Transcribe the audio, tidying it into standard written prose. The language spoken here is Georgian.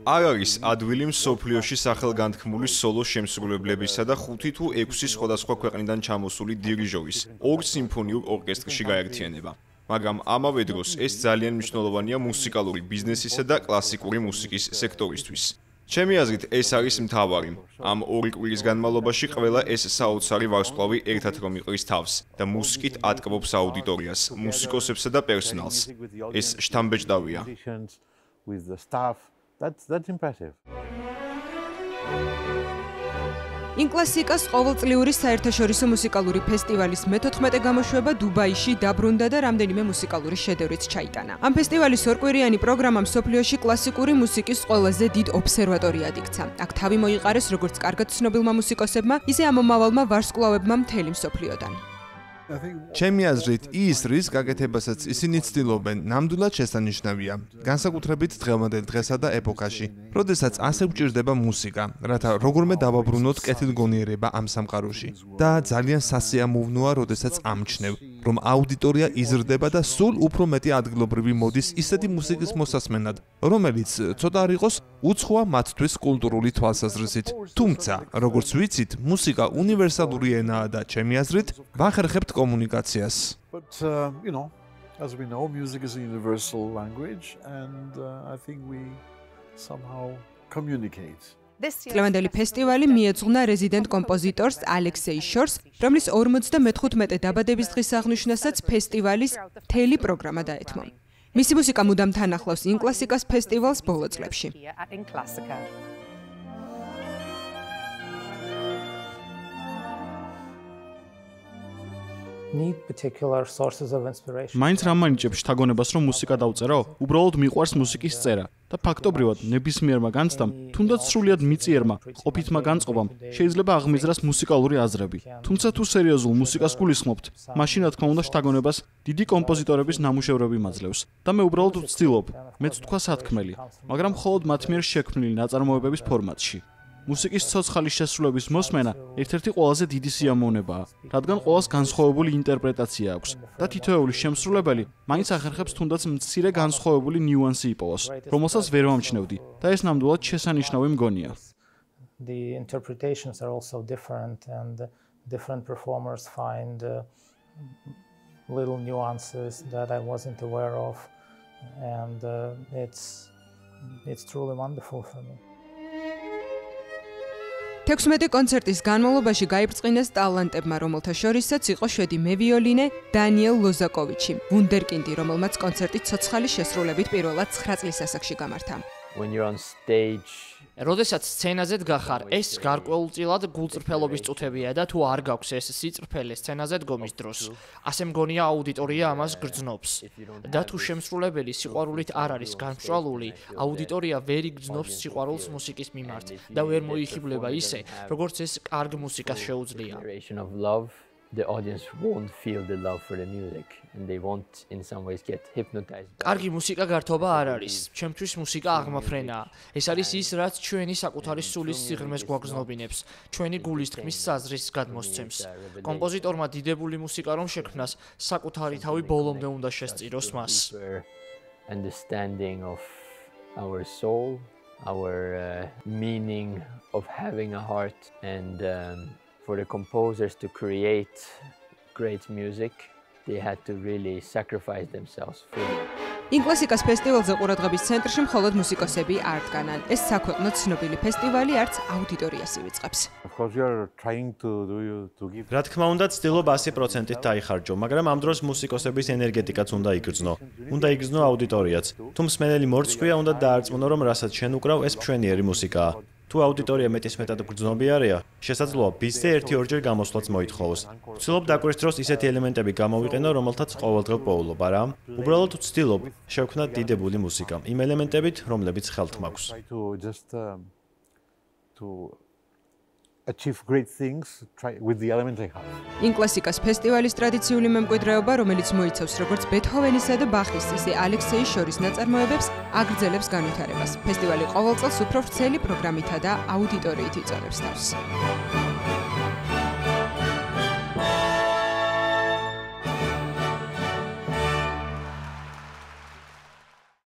არ არის ადვილი მსოფლიოში სახელგანთქმული სოლო შემსრულებლებისა და 5 თუ 6 სხვადასხვა ქვეყნიდან ჩამოსული დირიჟორის ორ სიმფონიურ ორკესტრში გაერთიანება. მაგრამ ამავე დროს ეს ძალიან მნიშვნელოვანია მუსიკალური ბიზნესისა და კლასიკური მუსიკის სექტორისთვის. ჩემი აზრით, ეს არის მთავარი. ამ ორი კვირის განმავლობაში ყველა ეს საოცარი ვარსკვლავი ერთად რომ იყრის თავს და მუსიკით ატკბობს აუდიტორიას, მუსიკოსებსა და პერსონალს. ეს შთამბეჭდავია. That's impressive. ინკლასიკას ყოველწლიური საერთაშორისო მუსიკალური ფესტივალის მე-14 გამოშვება დუბაიში დაბრუნდა და რამდენიმე მუსიკალური შედევრიც ჩაიტანა. ამ ფესტივალის ორკვირიანი პროგრამა მსოფლიოში კლასიკური მუსიკის ყველაზე დიდ ობსერვატორიად იქცა. აქ თავი მოიყარეს როგორც კარგად ცნობილმა მუსიკოსებმა, ისე ამომავალმა ვარსკვლავებმა მთელი მსოფლიოდან. ჩემი აზრით, ის რის გაკეთებასაც ისინი ცდილობენ, ნამდვილად შესანიშნავია, განსაკუთრებით დღევანდელ დღესა და ეპოქაში, როდესაც ასე გვჭირდება მუსიკა, რათა როგორმე დავაბრუნოთ კეთილგონიერება ამ სამყაროში. და ძალიან სასიამოვნოა, როდესაც ამჩნევ, რომ აუდიტორია იზრდება და სულ უფრო მეტი ადგილობრივი მოდის ისეთი მუსიკის მოსასმენად, რომელიც ცოტა არ იყოს უცხოა მათთვის კულტურული თვალსაზრისით. თუმცა, როგორც ვიცით, მუსიკა უნივერსალური ენაა და ჩემი აზრით, ვახერხებთ კომუნიკაციას. But as we know, music is a universal language, and I think we somehow communicate. წლევანდელი ფესტივალი მიეძღვნა რეზიდენტ კომპოზიტორს ალექსეი შორს, რომლის 55 დაბადების დღის აღნიშვნასაც ფესტივალის მთელი პროგრამა დაეთმო. მისი მუსიკა მუდამ თან ახლავს ინკლასიკას ფესტივალს ბოლო წლებში. მაინც რამ მანიჭებს შთაგონებას, რომ მუსიკა დავწერო? უბრალოდ მიყვარს მუსიკის წერა და ფაქტობრივად ნებისმიერმა განცდამ, თუნდაც სრულიად მიწიერმა, ყოფითმა განწყობამ შეიძლება აღმიზრას მუსიკალური აზრები. თუმცა თუ სერიოზულ მუსიკას გულისხმობთ, მაშინ რა თქმა უნდა შთაგონებას დიდი კომპოზიტორების ნამუშევრები მაძლევს და მე უბრალოდ ვცდილობ, მეც თქვა სათქმელი, მაგრამ მხოლოდ მათ მიერ შექმნილი ნაწარმოებების ფორმატში. მუსიკის ცოცხალის შესრულების მოსმენა ერთ-ერთი ყველაზე დიდი სიამოვნებაა, რადგან ყველას განსხვავებული ინტერპრეტაცია აქვს და თითოეული შემსრულებელი მაინც ახერხებს თუნდაც მცირე განსხვავებული ნიუანსი იპოვოს, რომელსაც ვერ ვამჩნევდი და ეს ნამდვილად შესანიშნავი მგონია. The interpretations are also different and different performers find little nuances that I wasn't aware of and it's truly wonderful for me. 16 კონცერტის განმავლობაში გაიბრწყინეს ტალანტებმა, რომელთა შორისაც იყო შვედი მევიოლინე დანიელ ლოზაკოვიჩი, ვუნდერკინდი, რომელმაც კონცერტი ცოცხალის შესრულებით პირველად 9 წლის ასაკში გამართა. როდესაც სცენაზე დგახარ, ეს გარკვეულწილად გულწრფელობის წუთებია და თუ არ გაქვს ეს სიწრფელე სცენაზე დგომის დროს, ასე მგონია აუდიტორია ამას გრძნობს. და თუ შემსრულებელი სიყვარულით არ არის განმშვალული, აუდიტორია ვერ იგრძნობს სიყვარულს მუსიკის მიმართ და ვერ მოიხიბლება ისე, როგორც ეს კარგ მუსიკას შეუძლია. The audience won't feel the love for the music and they won't in some ways get hypnotized. კარგი მუსიკა გართობა არ არის. ჩემთვის მუსიკა აღმაფრენაა. ეს არის ის, რაც ჩვენი საკუთარი სულის სიღრმეს გვაგრძნობინებს, ჩვენი გულის თქმის საზრისს გადმოსცემს. კომპოზიტორმა დიდებული მუსიკა რომ შექმნას, საკუთარი თავი ბოლომდე უნდა შესწიროს მას. Understanding of our soul, our meaning of having a heart and for the composers to create great music, they had to really sacrifice themselves fully. ინკლასიკას ფესტივალზე ყურადღების ცენტრში მხოლოდ მუსიკოსები არ დგანან. ეს საქვეყნო ცნობილი ფესტივალი არც აუდიტორიას ივიწყებს. რა თქმა უნდა, ცდილობ 100%-ით დაიხარჯო, მაგრამ ამ დროს მუსიკოსების ენერგეტიკაც უნდა იგრძნო. უნდა იგრძნო აუდიტორიაც. თუ მსმენელი მორცხვია, უნდა დაარწმუნო, რომ რასაც შენ უკრავ, ეს მშვენიერი მუსიკაა. თუ აუდიტორია მეტისმეტად გრძნობიარეა, შესაძლოა ბიძზე 1-2 გამოსვლაც მოითხოვოს. ვცდილობ დაკვრის დროს ისეთი ელემენტები გამოვიყენო, რომელთაც ყოველდღე პოულობ, არა? უბრალოდ ვცდილობ შევქმნათ დიდებული მუსიკა, იმ ელემენტებით, რომლებიც ხელთ მაქვს. Achieve great things with the elements I have. ინკლასიკას ფესტივალის ტრადიციული მემკვიდრეობა, რომელიც მოიცავს როგორც ბეთჰოვენისა და ბახის, ისე ალექსეი შორის ნაწარმოებებს, აგრძელებს განვითარებას. ფესტივალი ყოველ წელს უფრო ვრცელი პროგრამითა და აუდიტორიით იწონებს თავს.